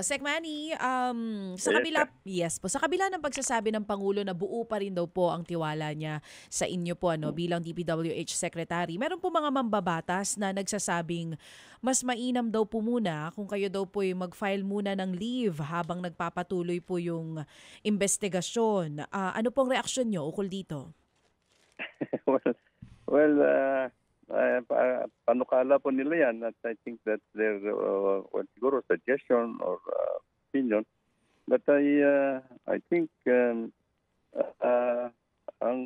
Sec Manny, sa Yes, kabila yes po, sa kabila ng pagsasabi ng Pangulo na buo pa rin daw po ang tiwala niya sa inyo po bilang DPWH Secretary, meron po mga mambabatas na nagsasabing mas mainam daw po muna kung kayo daw po mag-file muna ng leave habang nagpapatuloy po yung investigasyon. Ano pong reaksyon niyo ukol dito? well, panukala po nila yan at I think that their siguro suggestion or opinion. But I think ang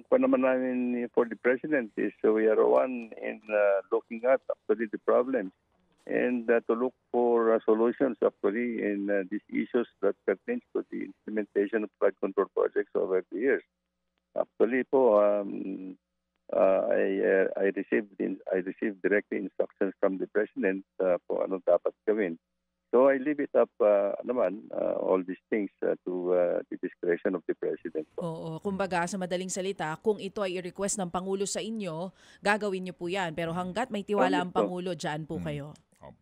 pa naman namin for the president is we are one in looking at actually the problems and to look for solutions actually in these issues that pertains to the implementation of flood control projects over the years. Actually po, I received directly instructions from the president kung anong dapat gawin. So I leave it up all these things to the discretion of the president po. Oo, kumbaga sa madaling salita, kung ito ay i-request ng Pangulo sa inyo, gagawin niyo po 'yan. Pero hangga't may Oh, tiwala yes ang po. Pangulo, diyan po Mm. kayo. Op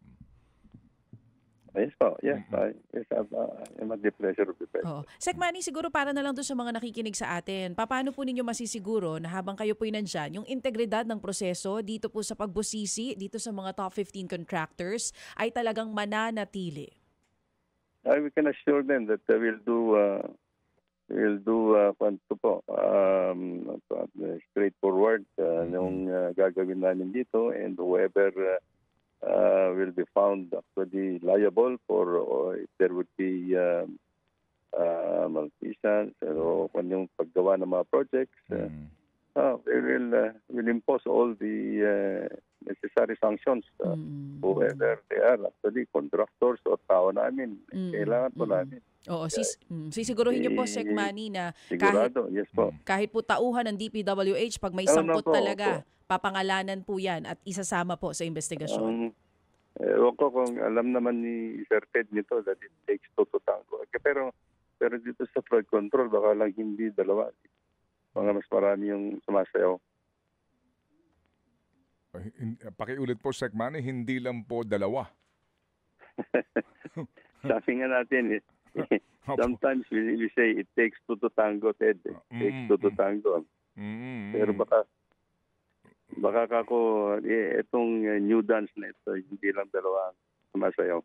Yes po. Yes, mm. yes, I'm at the pleasure of the Oo. president. Sek Manny, siguro para na lang doon sa mga nakikinig sa atin, paano po ninyo masisiguro na habang kayo po'y nandyan, yung integridad ng proseso dito po sa pagbusisi, dito sa mga top 15 contractors, ay talagang mananatili? We can assure them that we'll do kwanto po, straightforward yung gagawin namin dito and whoever will be found actually liable for or if there would be malfeasance o kung yung paggawa ng mga projects, Mm. we will impose all the necessary sanctions whoever they are, actually contractors o tao namin. Kailangan po namin. Oo, sisiguruhin niyo po, Sek Manny, na kahit, Sigurado, yes po. kahit po tauhan ng DPWH, pag may Ano sangkot po, talaga, opo. papangalanan po yan at isasama po sa investigasyon. Ewan ko kung alam naman ni Sir Ted nito that it takes two to tango. Pero dito sa flood control, baka lang hindi dalawa. Mga mas marami yung sumasayaw. Pakiulit po, Sec Manny, hindi lang po dalawa. Sabi nga natin, sometimes we say it takes two to tango, Ted. It takes two to tango. Pero baka kako, itong new dance na ito, hindi lang dalawa ang sumasayaw.